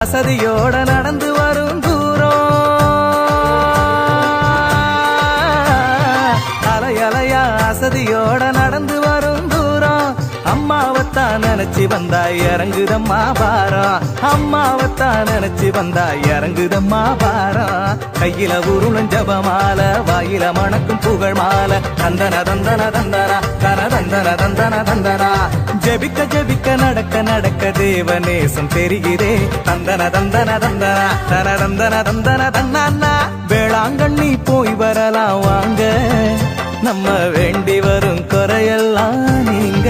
வசதியோட நடந்து வரும் தூரம் அலையலையா அசதியோட நடந்து வரும் தூரம் அம்மாவத்தான் நினைச்சு வந்தா இறங்குதம்மா பாரம் அம்மாவத்தான் நினைச்சு வந்தா இறங்குதம்மா பாரம் கையில உருளும் ஜபமால வாயில மணக்கும் புகழ் மால தந்தன தந்தன தந்தனா தன தந்தன தந்தன தந்தனா ஜபிக்க ஜபிக்க நடக்க நடக்க தேவநேசம் தெரிகிறே தந்தன தந்தன தந்தனா தன தந்தன தந்தன தன்னா வேளாங்கண்ணி போய் வரலாம் வாங்க நம்ம வேண்டி வரும் குறையெல்லாம் நீங்க